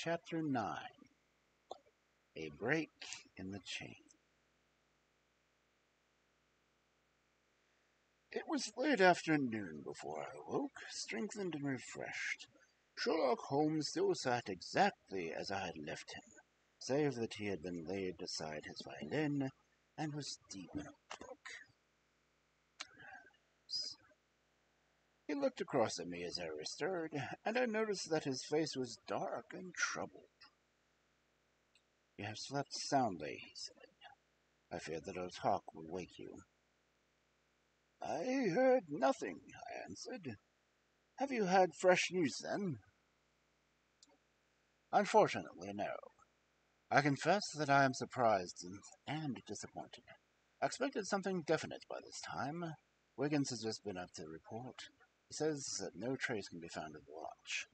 Chapter 9. A Break in the Chain. It was late afternoon before I awoke, strengthened and refreshed. Sherlock Holmes still sat exactly as I had left him, save that he had been laid aside his violin and was deep in a book. He looked across at me as I restirred, and I noticed that his face was dark and troubled. "You have slept soundly," he said. "I feared that our talk would wake you." "I heard nothing," I answered. "Have you had fresh news, then?" "Unfortunately, no. I confess that I am surprised and disappointed. I expected something definite by this time. Wiggins has just been up to report. He says that no trace can be found of the watch.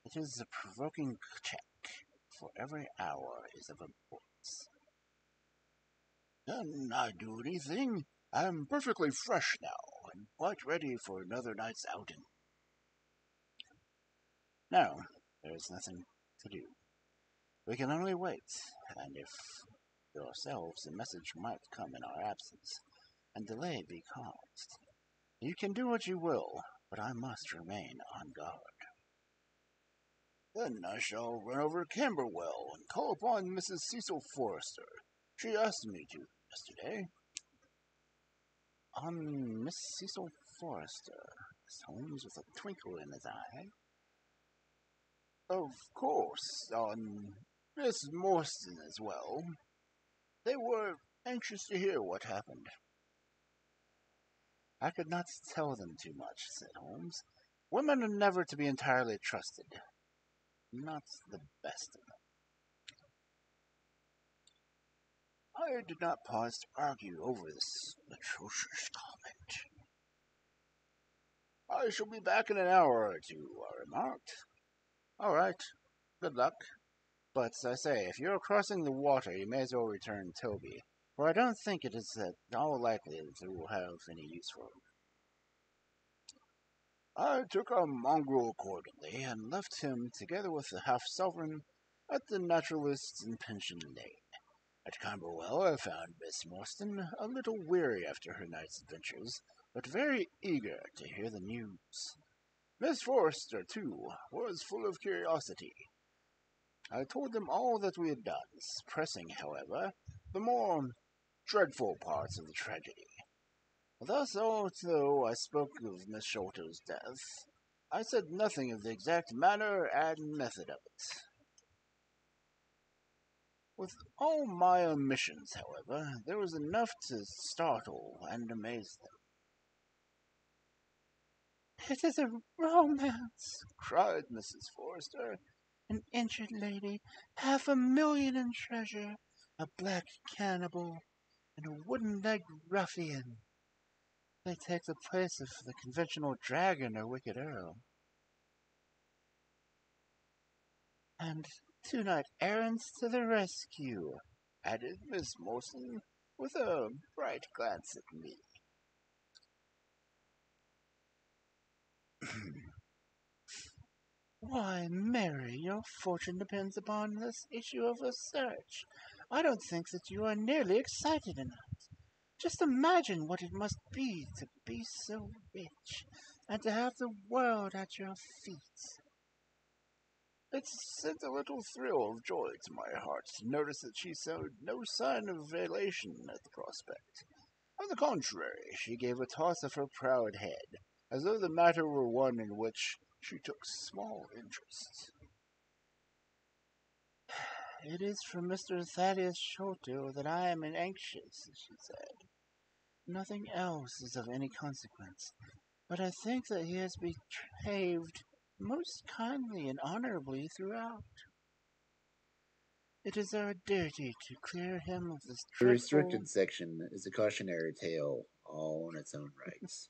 It is a provoking check, for every hour is of importance." "Can I do anything? I am perfectly fresh now, and quite ready for another night's outing." "No, there is nothing to do. We can only wait, and if yourselves a message might come in our absence, and delay be caused. You can do what you will, but I must remain on guard." "Then I shall run over to Camberwell and call upon Mrs. Cecil Forrester. She asked me to yesterday." "On Miss Cecil Forrester?" asked Holmes with a twinkle in his eye. "Of course, on Miss Morstan as well. They were anxious to hear what happened." "I could not tell them too much," said Holmes. "Women are never to be entirely trusted. Not the best of them." I did not pause to argue over this atrocious comment. "I shall be back in an hour or two," I remarked. "All right. Good luck. But, I say, if you are crossing the water, you may as well return Toby, for I don't think it is at all likely that we will have any use for him." I took a mongrel accordingly, and left him, together with the half-sovereign, at the naturalist's in Pension Lane. At Camberwell I found Miss Morstan a little weary after her night's adventures, but very eager to hear the news. Miss Forrester, too, was full of curiosity. I told them all that we had done, suppressing, however, the more dreadful parts of the tragedy. Thus, although I spoke of Miss Sholto's death, I said nothing of the exact manner and method of it. With all my omissions, however, there was enough to startle and amaze them. "It is a romance!" cried Mrs. Forrester. "An injured lady, 500,000 in treasure, a black cannibal, and a wooden-legged ruffian. They take the place of the conventional dragon or wicked earl. And 2 knight-errants to the rescue," added Miss Morstan, with a bright glance at me. "Why, Mary, your fortune depends upon this issue of a search. I don't think that you are nearly excited enough. Just imagine what it must be to be so rich, and to have the world at your feet." It sent a little thrill of joy to my heart to notice that she showed no sign of elation at the prospect. On the contrary, she gave a toss of her proud head, as though the matter were one in which she took small interest. "It is for Mr. Thaddeus Sholto that I am anxious," she said. "Nothing else is of any consequence, but I think that he has behaved most kindly and honorably throughout. It is our duty to clear him of this The dreadful restricted section is a cautionary tale all on its own rights.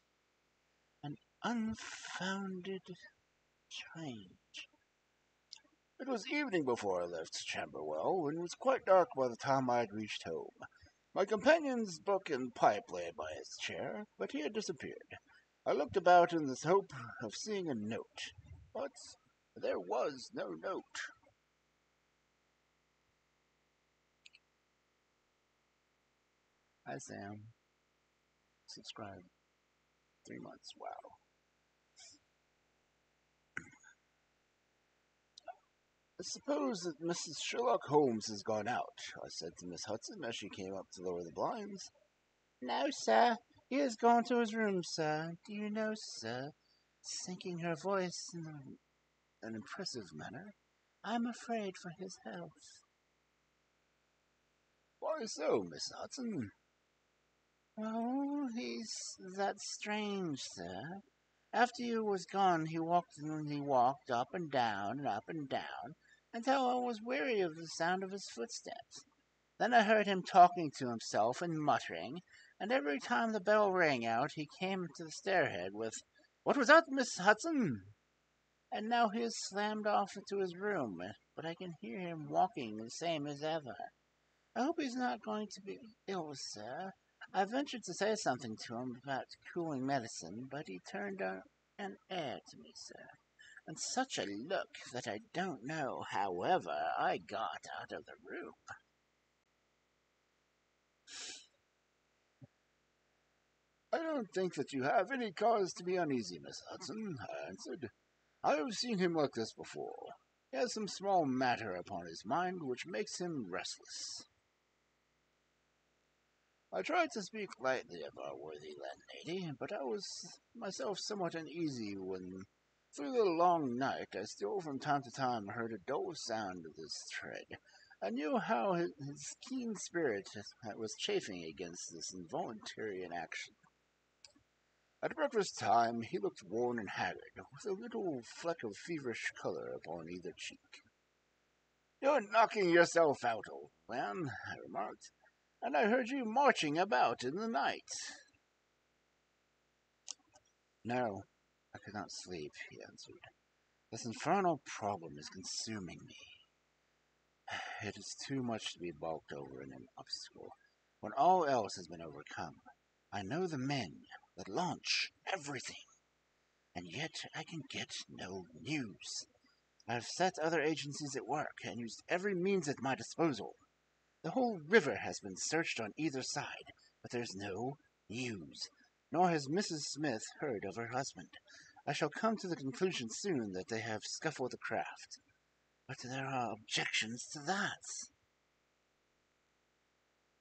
and unfounded change." It was evening before I left Camberwell, and it was quite dark by the time I had reached home. My companion's book and pipe lay by his chair, but he had disappeared. I looked about in the hope of seeing a note, but there was no note. Hi, Sam. Subscribe. 3 months. Wow. I suppose that Mrs. Sherlock Holmes has gone out, I said to Miss Hudson as she came up to lower the blinds. No, sir. He has gone to his room, sir. Do you know, sir, sinking her voice in an impressive manner, I'm afraid for his health. Why so, Miss Hudson? Oh, he's that strange, sir. After you was gone, he walked up and down, until I was weary of the sound of his footsteps. Then I heard him talking to himself and muttering, and every time the bell rang out, he came to the stairhead with, "What was that, Miss Hudson?" And now he has slammed off into his room, but I can hear him walking the same as ever. I hope he's not going to be ill, sir. I ventured to say something to him about cooling medicine, but he turned an air to me, sir, and such a look that I don't know however I got out of the room. I don't think that you have any cause to be uneasy, Miss Hudson, I answered. I have seen him like this before. He has some small matter upon his mind which makes him restless. I tried to speak lightly of our worthy landlady, but I was myself somewhat uneasy when, through the long night, I still from time to time heard a dull sound of his tread. I knew how his keen spirit was chafing against this involuntary inaction. At breakfast time he looked worn and haggard, with a little fleck of feverish colour upon either cheek. "You're knocking yourself out, old man," I remarked, "and I heard you marching about in the night." "No, I could not sleep," he answered. "This infernal problem is consuming me. It is too much to be balked over in an obstacle, when all else has been overcome. I know the men that launch everything, and yet I can get no news. I have set other agencies at work and used every means at my disposal. The whole river has been searched on either side, but there's no news, nor has Mrs. Smith heard of her husband. I shall come to the conclusion soon that they have scuffled the craft. But there are objections to that."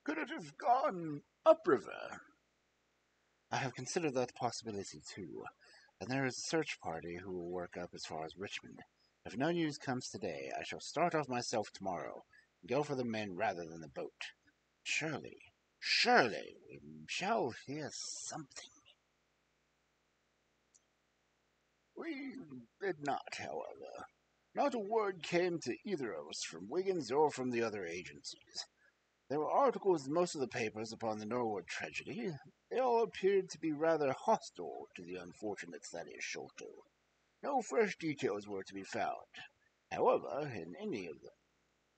"Could it have gone upriver?" "I have considered that possibility too, and there is a search party who will work up as far as Richmond. If no news comes today, I shall start off myself tomorrow and go for the men rather than the boat. Surely, we shall hear something." We did not, however. Not a word came to either of us from Wiggins or from the other agencies. There were articles in most of the papers upon the Norwood tragedy. They all appeared to be rather hostile to the unfortunate Thaddeus Sholto. No fresh details were to be found, however, in any of them,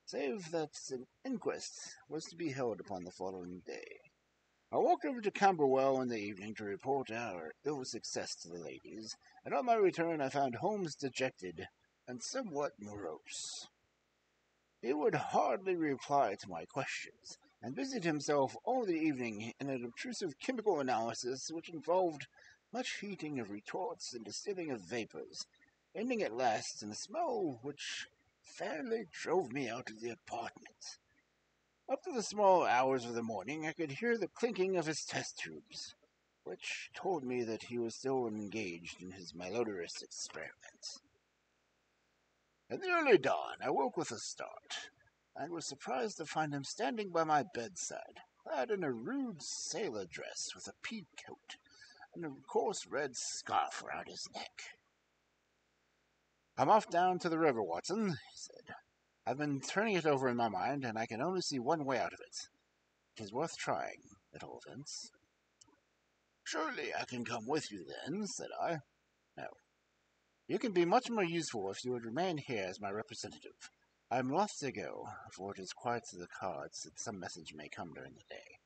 save that an inquest was to be held upon the following day. I walked over to Camberwell in the evening to report our ill success to the ladies, and on my return I found Holmes dejected and somewhat morose. He would hardly reply to my questions, and busied himself all the evening in an obtrusive chemical analysis which involved much heating of retorts and distilling of vapours, ending at last in a smell which fairly drove me out of the apartment. Up to the small hours of the morning I could hear the clinking of his test tubes, which told me that he was still engaged in his malodorous experiment. In the early dawn I woke with a start, and was surprised to find him standing by my bedside, clad in a rude sailor dress with a pea coat and a coarse red scarf round his neck. "I'm off down to the river, Watson," he said. "I've been turning it over in my mind, and I can only see one way out of it. It is worth trying, at all events." "Surely I can come with you, then," said I. "No. You can be much more useful if you would remain here as my representative. I am loth to go, for it is quite to the cards that some message may come during the day.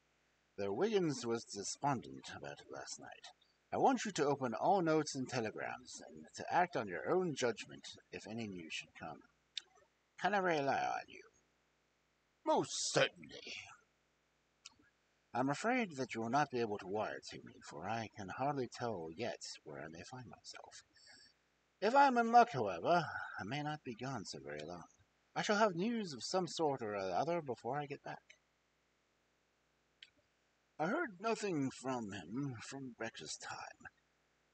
Though Wiggins was despondent about it last night, I want you to open all notes and telegrams, and to act on your own judgment if any news should come. Can I rely on you?" "Most certainly." I'm afraid that you will not be able to wire to me, for I can hardly tell yet where I may find myself. If I am in luck, however, I may not be gone so very long. I shall have news of some sort or other before I get back. I heard nothing from him from breakfast time.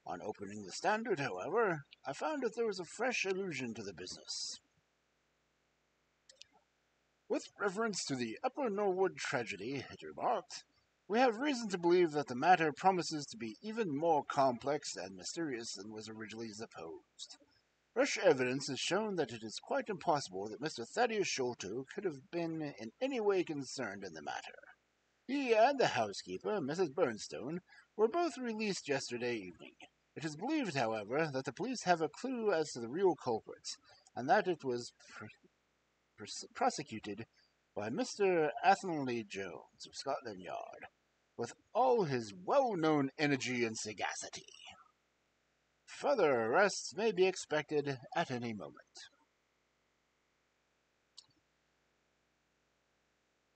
On opening the Standard, however, I found that there was a fresh allusion to the business. With reference to the Upper Norwood tragedy, it remarked, we have reason to believe that the matter promises to be even more complex and mysterious than was originally supposed. Fresh evidence has shown that it is quite impossible that Mr. Thaddeus Sholto could have been in any way concerned in the matter. He and the housekeeper, Mrs. Burnstone, were both released yesterday evening. It is believed, however, that the police have a clue as to the real culprit, and that it was prosecuted by Mr. Athelney Jones of Scotland Yard, with all his well-known energy and sagacity. Further arrests may be expected at any moment.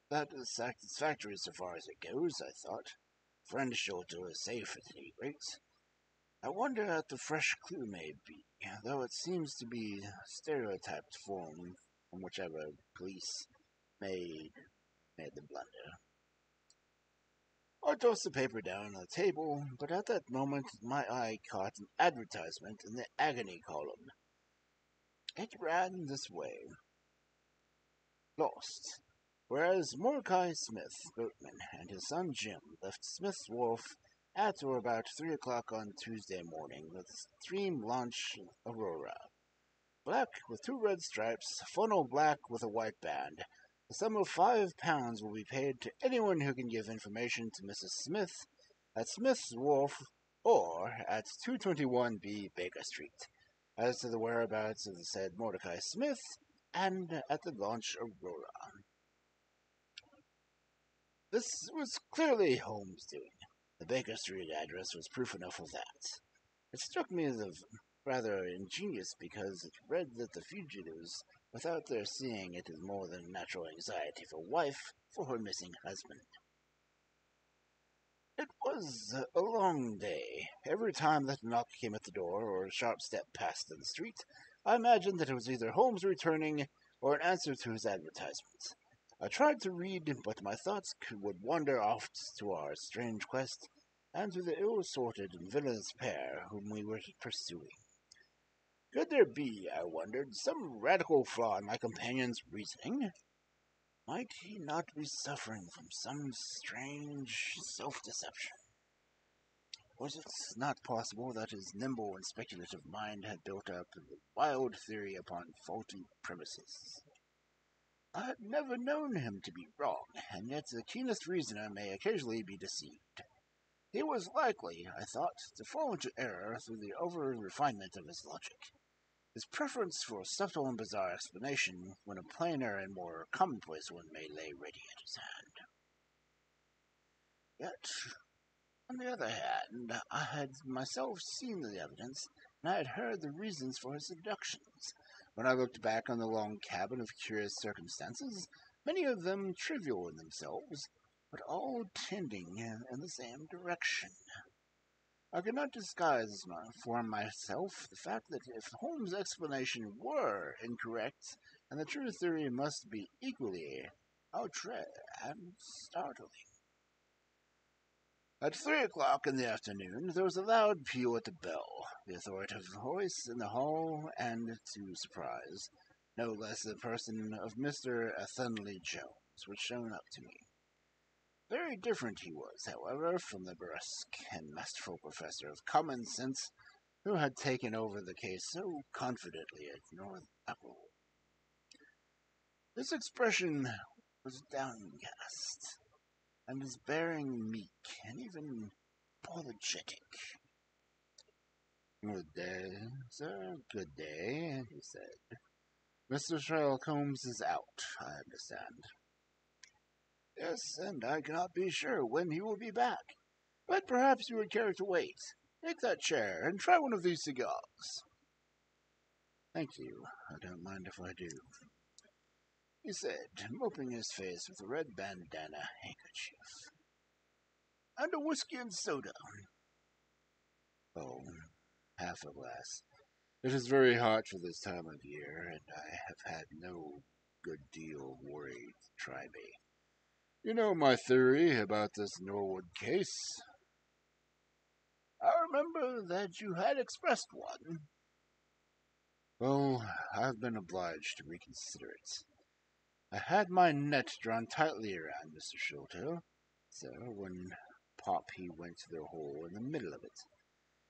That is satisfactory so far as it goes, I thought. Friend Sholto is safe at any rate. I wonder at the fresh clue may be, though it seems to be stereotyped form from whichever police made the blunder. I tossed the paper down on the table, but at that moment my eye caught an advertisement in the agony column. It ran this way: Lost. Whereas Mordecai Smith, boatman, and his son Jim left Smith's Wharf at or about 3 o'clock on Tuesday morning with steam launch Aurora. Black with 2 red stripes, funnel black with a white band. The sum of £5 will be paid to anyone who can give information to Mrs. Smith at Smith's Wharf or at 221B Baker Street as to the whereabouts of the said Mordecai Smith and at the launch Aurora. This was clearly Holmes' doing. The Baker Street address was proof enough of that. It struck me as rather ingenious because it read that the fugitives, without their seeing it, as more than natural anxiety of a wife for her missing husband. It was a long day. Every time that a knock came at the door or a sharp step passed in the street, I imagined that it was either Holmes returning or an answer to his advertisement. I tried to read, but my thoughts would wander off to our strange quest and to the ill-assorted and villainous pair whom we were pursuing. Could there be, I wondered, some radical flaw in my companion's reasoning? Might he not be suffering from some strange self-deception? Was it not possible that his nimble and speculative mind had built up a wild theory upon faulty premises? I had never known him to be wrong, and yet the keenest reasoner may occasionally be deceived. He was likely, I thought, to fall into error through the over-refinement of his logic. His preference for subtle and bizarre explanation when a plainer and more commonplace one may lay ready at his hand. Yet, on the other hand, I had myself seen the evidence, and I had heard the reasons for his seductions. When I looked back on the long cabin of curious circumstances, many of them trivial in themselves, but all tending in the same direction. I could not disguise from myself the fact that if Holmes' explanation were incorrect, and the true theory must be equally outre and startling. At 3 o'clock in the afternoon, there was a loud peal at the bell, the authoritative voice in the hall, and, to surprise, no less the person of Mr. Athelney Jones was shown up to me. Very different he was, however, from the brusque and masterful professor of common sense who had taken over the case so confidently at North Apple. His expression was downcast, and his bearing meek and even apologetic. "Good day, sir, good day," he said. "Mr. Sherlock Holmes is out, I understand." "Yes, and I cannot be sure when he will be back. But perhaps you would care to wait. Take that chair and try one of these cigars." "Thank you. I don't mind if I do," he said, mopping his face with a red bandana handkerchief. and a whiskey and soda. Oh, half a glass. It is very hot for this time of year, and I have had no good deal of worry to try me. You know my theory about this Norwood case. I remember that you had expressed one. Well, I've been obliged to reconsider it. I had my net drawn tightly around Mr. Sholto, so when Pop he went to the hole in the middle of it,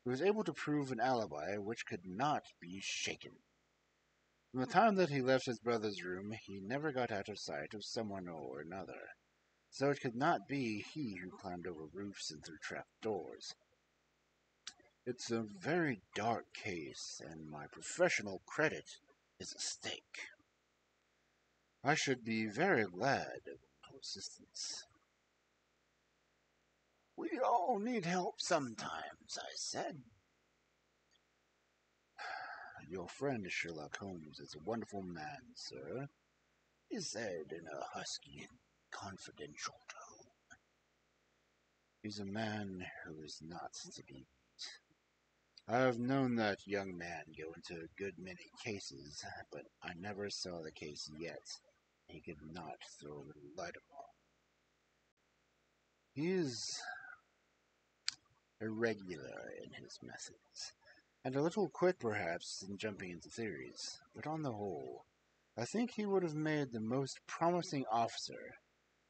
he was able to prove an alibi which could not be shaken. From the time that he left his brother's room, he never got out of sight of someone or another, so it could not be he who climbed over roofs and through trap doors. It's a very dark case, and my professional credit is at stake. I should be very glad of your assistance. We all need help sometimes, I said. Your friend Sherlock Holmes is a wonderful man, sir, he said in a husky and confidential tone. He's a man who is not to be beat. I have known that young man go into a good many cases, but I never saw the case yet he could not throw a little light upon. He is irregular in his methods, and a little quick perhaps in jumping into theories, but on the whole, I think he would have made the most promising officer,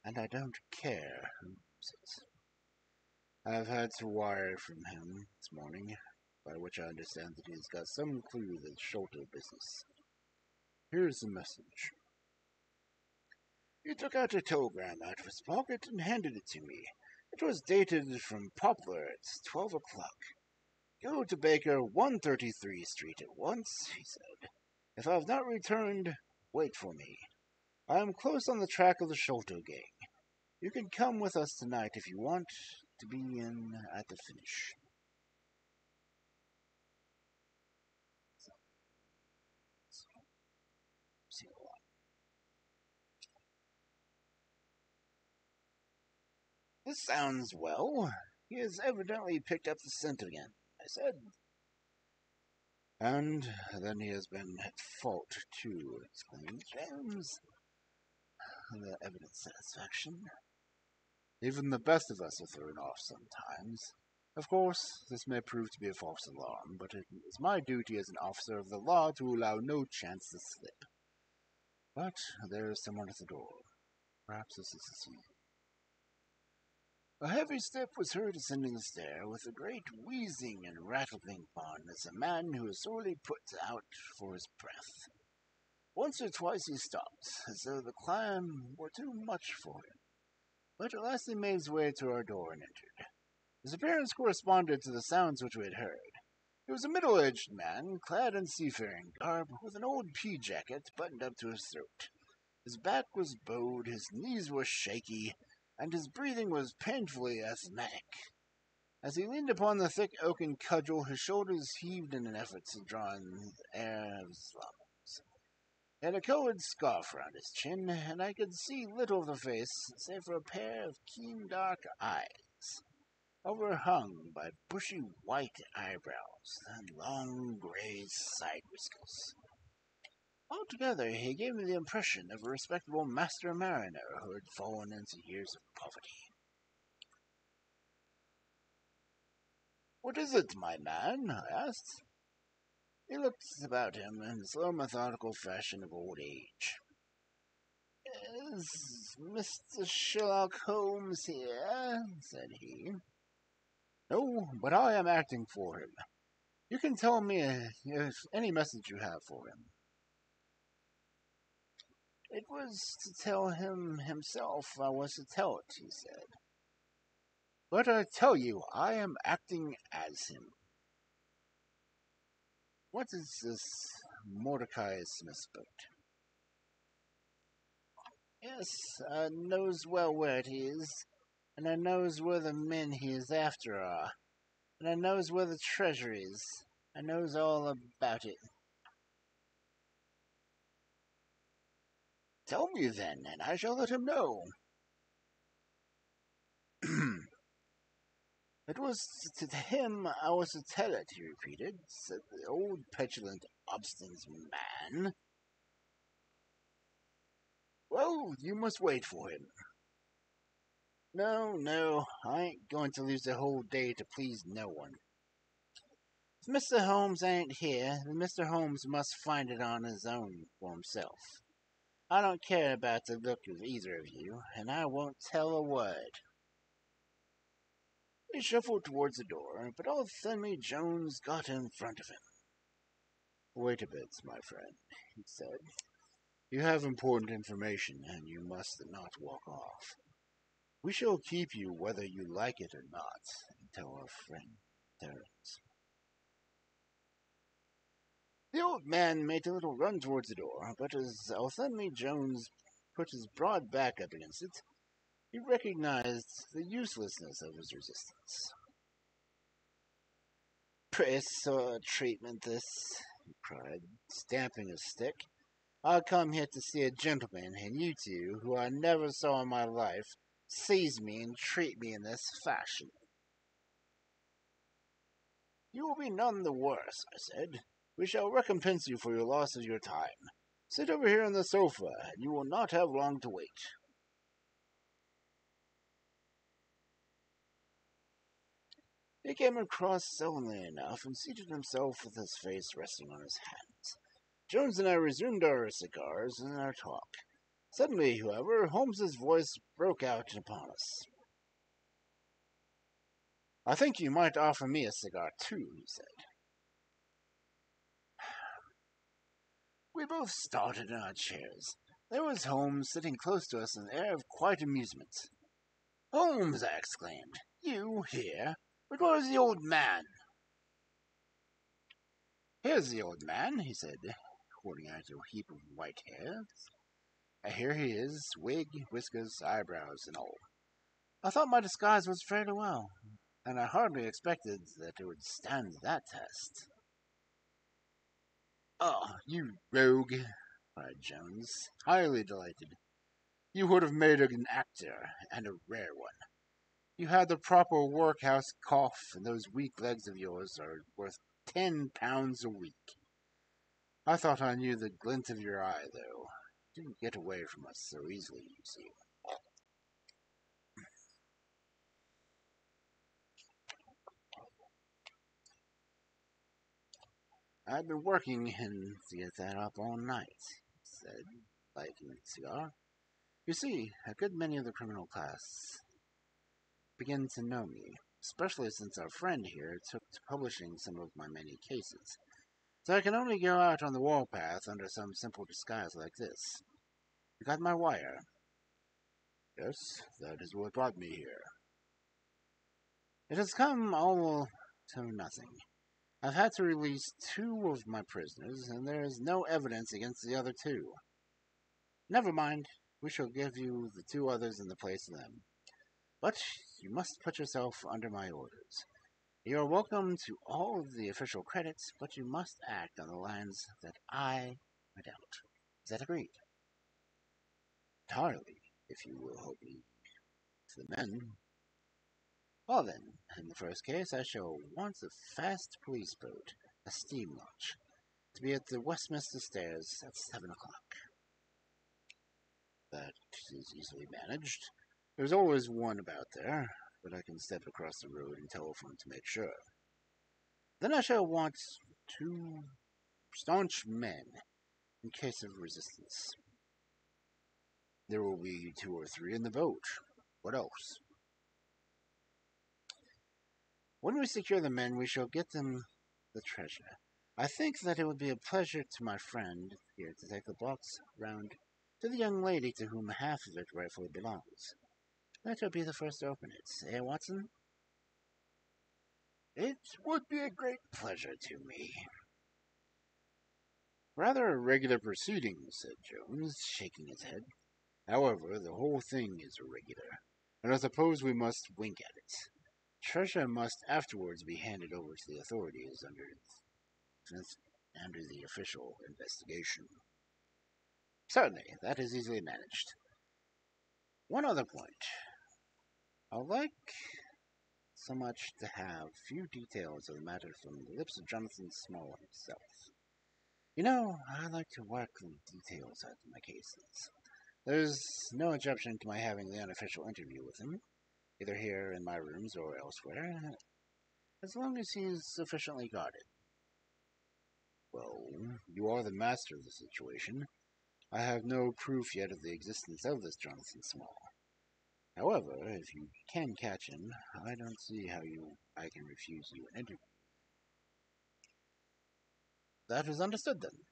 and I don't care who knows it. I've had to wire from him this morning, by which I understand that he's got some clue to the Sholto business. Here's the message. He took out a telegram out of his pocket and handed it to me. It was dated from Poplar at 12 o'clock. Go to Baker 133 Street at once, he said. If I have not returned, wait for me. I am close on the track of the Sholto gang. You can come with us tonight if you want to be in at the finish. This sounds well. He has evidently picked up the scent again, I said. And then he has been at fault, too, exclaimed James. The evident satisfaction. Even the best of us are thrown off sometimes. Of course, this may prove to be a false alarm, but it is my duty as an officer of the law to allow no chance to slip. But there is someone at the door. Perhaps this is the scene. A heavy step was heard ascending the stair, with a great wheezing and rattling upon, as a man who is sorely put out for his breath. Once or twice he stopped, as though the climb were too much for him, but at last he made his way to our door and entered. His appearance corresponded to the sounds which we had heard. He was a middle-aged man, clad in seafaring garb, with an old pea-jacket buttoned up to his throat. His back was bowed, his knees were shaky, and his breathing was painfully asthmatic. As he leaned upon the thick oaken cudgel, his shoulders heaved in an effort to draw in the air of his lungs. He had a colored scarf round his chin, and I could see little of the face, save for a pair of keen dark eyes, overhung by bushy white eyebrows and long gray side whiskers. Altogether, he gave me the impression of a respectable master mariner who had fallen into years of poverty. "What is it, my man?" I asked. He looked about him in the slow, methodical fashion of old age. "Is Mr. Sherlock Holmes here?" said he. "No, but I am acting for him. You can tell me if any message you have for him." "It was to tell him himself I was to tell it," he said. "But I tell you, I am acting as him. What is this Mordecai Smith's boat?" "Yes, I knows well where it is, and I knows where the men he is after are, and I knows where the treasure is. I knows all about it." "Tell me then, and I shall let him know." It was to him I was to tell it, he repeated, said the old petulant, obstinate man. Well, you must wait for him. No, no, I ain't going to lose the whole day to please no one. If Mr. Holmes ain't here, then Mr. Holmes must find it on his own for himself. I don't care about the look of either of you, and I won't tell a word. He shuffled towards the door, but old Thinly Jones got in front of him. Wait a bit, my friend, he said. You have important information, and you must not walk off. We shall keep you whether you like it or not, until our friend returns. The old man made a little run towards the door, but as Altheny Jones put his broad back up against it, he recognized the uselessness of his resistance. Pretty sort of treatment, this, he cried, stamping his stick. I come here to see a gentleman, and you two, who I never saw in my life, seize me and treat me in this fashion. You will be none the worse, I said. We shall recompense you for your loss of your time. Sit over here on the sofa, and you will not have long to wait. He came across sullenly enough and seated himself with his face resting on his hands. Jones and I resumed our cigars and our talk. Suddenly, however, Holmes's voice broke out upon us. I think you might offer me a cigar too, he said. We both started in our chairs. There was Holmes sitting close to us with an air of quiet amusement. Holmes, I exclaimed. You here? But where is the old man? Here's the old man, he said, holding out a heap of white hair. Here he is, wig, whiskers, eyebrows, and all. I thought my disguise was fairly well, and I hardly expected that it would stand that test. Oh, you rogue, cried Jones, highly delighted. You would have made an actor, and a rare one. You had the proper workhouse cough, and those weak legs of yours are worth £10 a week. I thought I knew the glint of your eye, though. You didn't get away from us so easily, you see. I've been working to get that up all night, he said, lighting a cigar. You see, a good many of the criminal class begin to know me, especially since our friend here took to publishing some of my many cases. So I can only go out on the warpath under some simple disguise like this. You got my wire? Yes, that is what brought me here. It has come all to nothing. I've had to release 2 of my prisoners, and there is no evidence against the other 2. Never mind, we shall give you the 2 others in the place of them. But you must put yourself under my orders. You are welcome to all of the official credits, but you must act on the lines that I write out. Is that agreed? Entirely, if you will help me to the men. Well then, in the first case, I shall want a fast police boat, a steam launch, to be at the Westminster Stairs at 7 o'clock. That is easily managed. There's always one about there, but I can step across the road and telephone to make sure. Then I shall want 2 staunch men in case of resistance. There will be 2 or 3 in the boat. What else? When we secure the men, we shall get them the treasure. I think that it would be a pleasure to my friend here to take the box round to the young lady to whom half of it rightfully belongs. Let her be the first to open it, eh, Watson? It would be a great pleasure to me. Rather irregular proceedings, said Jones, shaking his head. However, the whole thing is irregular, and I suppose we must wink at it. Treasure must afterwards be handed over to the authorities under the official investigation. Certainly, that is easily managed. One other point. I like so much to have few details of the matter from the lips of Jonathan Small himself. I like to work the details out of my cases. There's no objection to my having the unofficial interview with him, either here in my rooms or elsewhere, as long as he's sufficiently guarded. Well, you are the master of the situation. I have no proof yet of the existence of this Jonathan Small. However, if you can catch him, I don't see how I can refuse you an interview. That is understood then.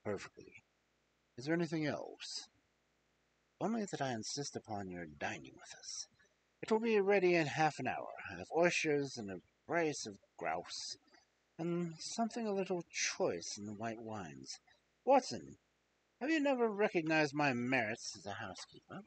Perfectly. Is there anything else? Only that I insist upon your dining with us. It will be ready in half an hour. I have oysters and a brace of grouse, and something a little choice in the white wines. Watson, have you never recognized my merits as a housekeeper?